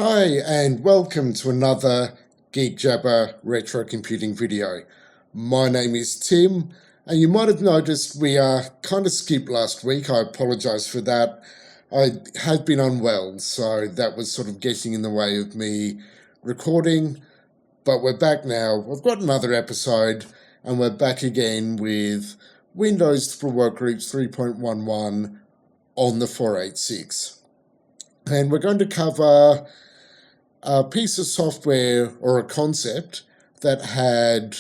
Hi and welcome to another Geek Jabber retro computing video. My name is Tim and you might have noticed we kind of skipped last week. I apologise for that. I have been unwell, so that was sort of getting in the way of me recording, but we're back now. We've got another episode and we're back again with Windows for Workgroups 3.11 on the 486. And we're going to cover a piece of software or a concept that had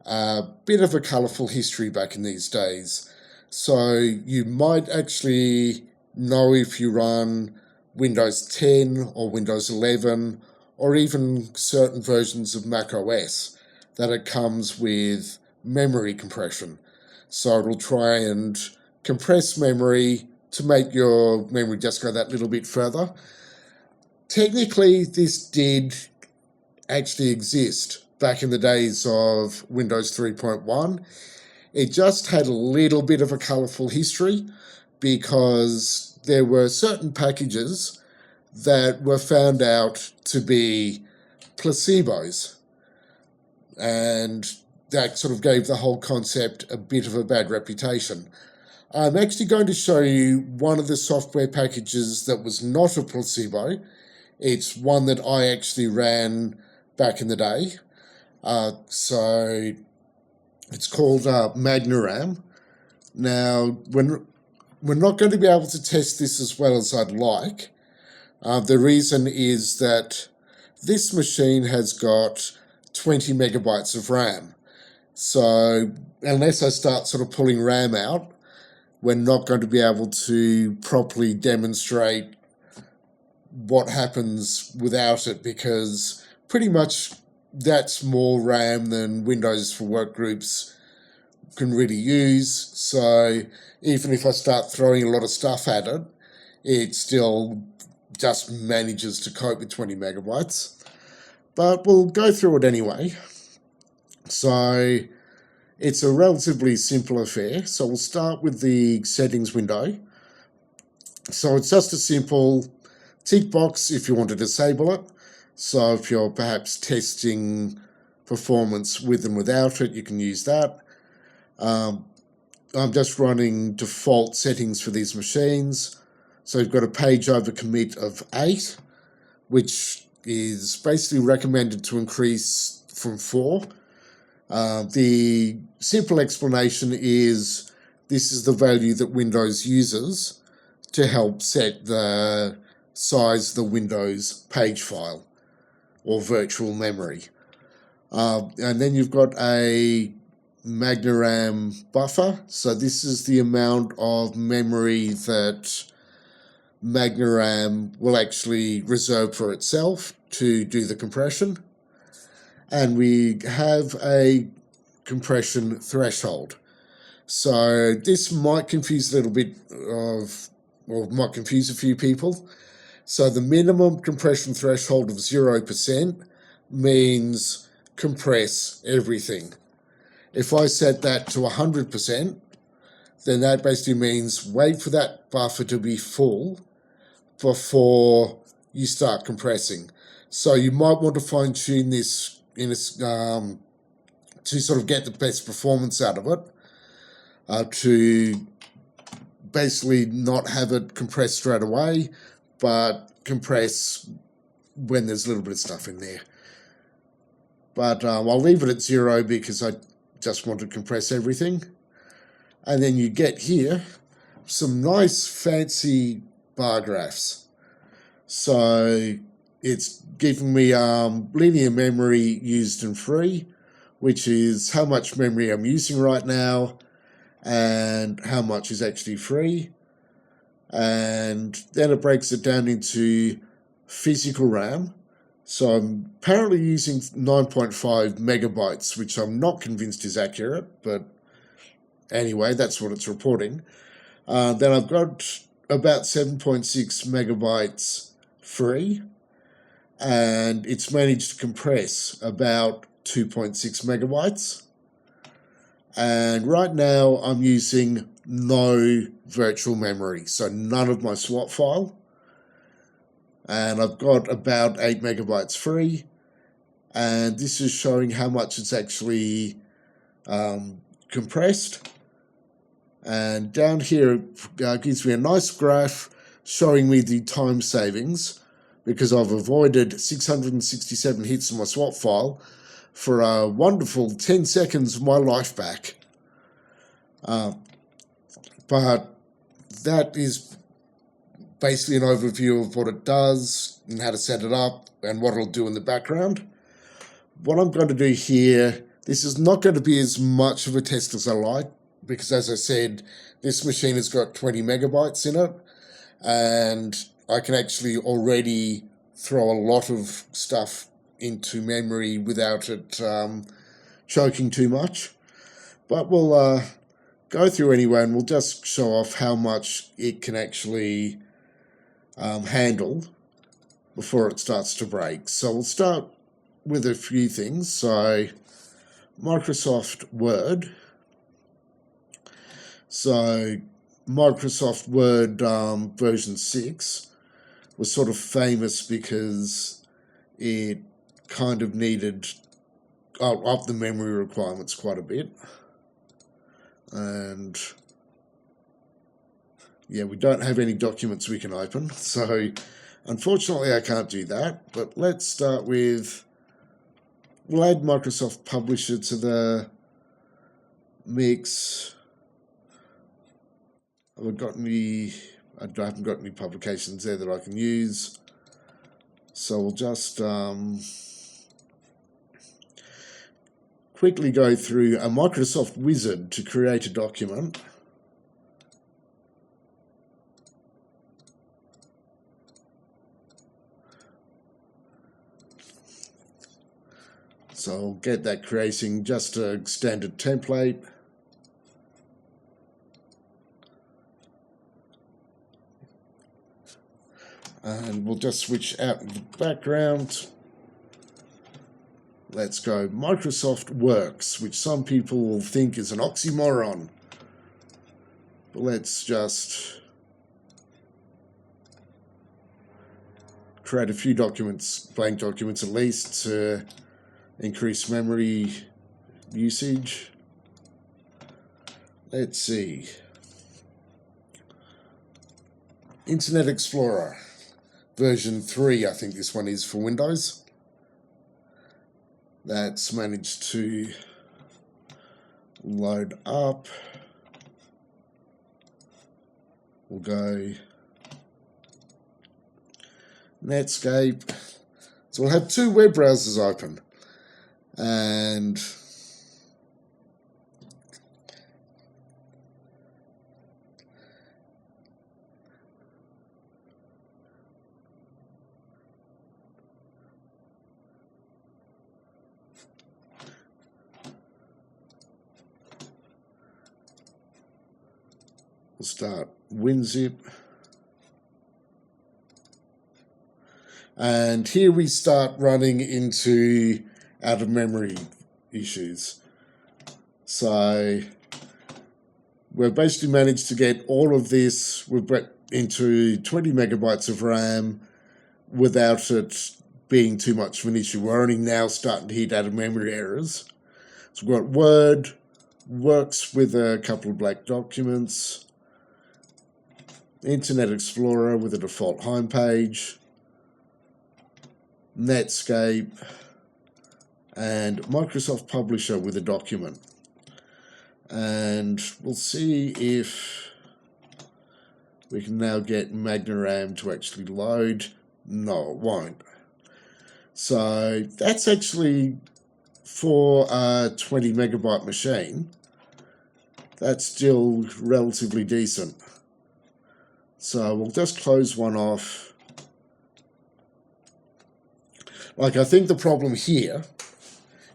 a bit of a colourful history back in these days. So you might actually know if you run Windows 10 or Windows 11 or even certain versions of Mac OS that it comes with memory compression. So it'll try and compress memory to make your memory just go that little bit further. Technically, this did actually exist back in the days of Windows 3.1. It just had a little bit of a colourful history because there were certain packages that were found out to be placebos. And that sort of gave the whole concept a bit of a bad reputation. I'm actually going to show you one of the software packages that was not a placebo. It's one that I actually ran back in the day. So it's called MagnaRAM. Now, we're not going to be able to test this as well as I'd like. The reason is that this machine has got 20 megabytes of RAM. So unless I start sort of pulling RAM out, we're not going to be able to properly demonstrate what happens without it, because pretty much that's more RAM than Windows for Workgroups can really use. So even if I start throwing a lot of stuff at it, it still just manages to cope with 20 megabytes. But we'll go through it anyway. So it's a relatively simple affair. So we'll start with the settings window. So it's just a simple tick box if you want to disable it. So if you're perhaps testing performance with and without it, you can use that. I'm just running default settings for these machines. So you've got a page over commit of 8, which is basically recommended to increase from 4. The simple explanation is this is the value that Windows uses to help set the size of the Windows page file or virtual memory. And then you've got a MagnaRAM buffer. So this is the amount of memory that MagnaRAM will actually reserve for itself to do the compression. And we have a compression threshold. So this might confuse a little bit or might confuse a few people. So the minimum compression threshold of 0% means compress everything. If I set that to 100%, then that basically means wait for that buffer to be full before you start compressing. So you might want to fine tune this to sort of get the best performance out of it, to basically not have it compress straight away, but compress when there's a little bit of stuff in there. But I'll leave it at 0 because I just want to compress everything. And then you get here some nice fancy bar graphs. So it's giving me linear memory used and free, which is how much memory I'm using right now and how much is actually free. And then it breaks it down into physical RAM. So I'm apparently using 9.5 megabytes, which I'm not convinced is accurate, but anyway, that's what it's reporting. Then I've got about 7.6 megabytes free, and it's managed to compress about 2.6 megabytes. And right now I'm using no virtual memory, so none of my swap file. and I've got about 8 megabytes free, and this is showing how much it's actually compressed. And down here it gives me a nice graph showing me the time savings, because I've avoided 667 hits in my swap file for a wonderful 10 seconds of my life back. But that is basically an overview of what it does and how to set it up and what it'll do in the background. What I'm going to do here, this is not going to be as much of a test as I like, because as I said, this machine has got 20 megabytes in it, and I can actually already throw a lot of stuff into memory without it choking too much. But we'll go through anyway, and we'll just show off how much it can actually handle before it starts to break. So we'll start with a few things. So Microsoft Word. So Microsoft Word version 6 was sort of famous because it kind of needed up the memory requirements quite a bit. And yeah, we don't have any documents we can open, so unfortunately I can't do that. But let's start with, we'll add Microsoft Publisher to the mix. I haven't got any publications there that I can use, so we'll just quickly go through a Microsoft Wizard to create a document. So I'll get that creating just a standard template. And we'll just switch out the background. Let's go Microsoft Works, which some people will think is an oxymoron. But let's just create a few documents, blank documents at least, to increase memory usage. Let's see. Internet Explorer version 3, I think this one is for Windows. That's managed to load up. We'll go Netscape. So we'll have two web browsers open, and we'll start WinZip. And here we start running into out of memory issues. So we've basically managed to get all of this into 20 megabytes of RAM without it being too much of an issue. We're only now starting to hit out of memory errors. So we've got Word, works with a couple of black documents, Internet Explorer with a default homepage, Netscape, and Microsoft Publisher with a document. And we'll see if we can now get MagnaRAM to actually load. No, it won't. So that's actually, for a 20 megabyte machine, that's still relatively decent. So we'll just close one off. Like, I think the problem here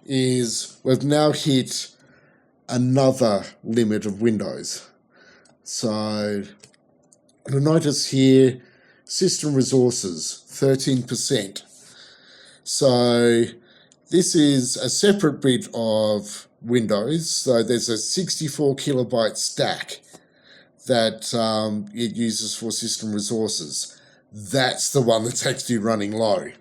is we've now hit another limit of Windows. So you'll notice here, system resources, 13%. So this is a separate bit of Windows. So there's a 64 kilobyte stack that it uses for system resources. that's the one that's actually running low.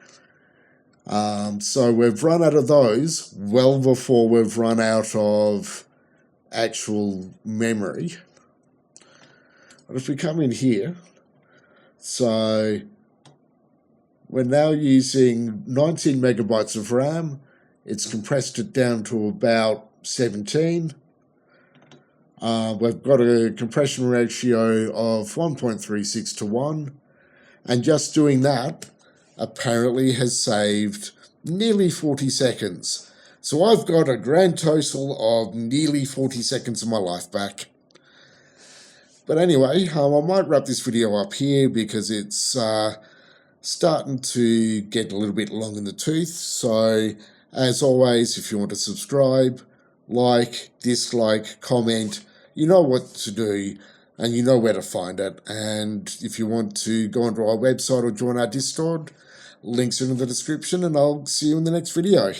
So we've run out of those well before we've run out of actual memory. But if we come in here, so we're now using 19 megabytes of RAM. It's compressed it down to about 17. We've got a compression ratio of 1.36 to 1. And just doing that apparently has saved nearly 40 seconds. So I've got a grand total of nearly 40 seconds of my life back. But anyway, I might wrap this video up here because it's starting to get a little bit long in the tooth. So as always, if you want to subscribe, like, dislike, comment, you know what to do and you know where to find it. And if you want to go onto our website or join our Discord, links are in the description, and I'll see you in the next video.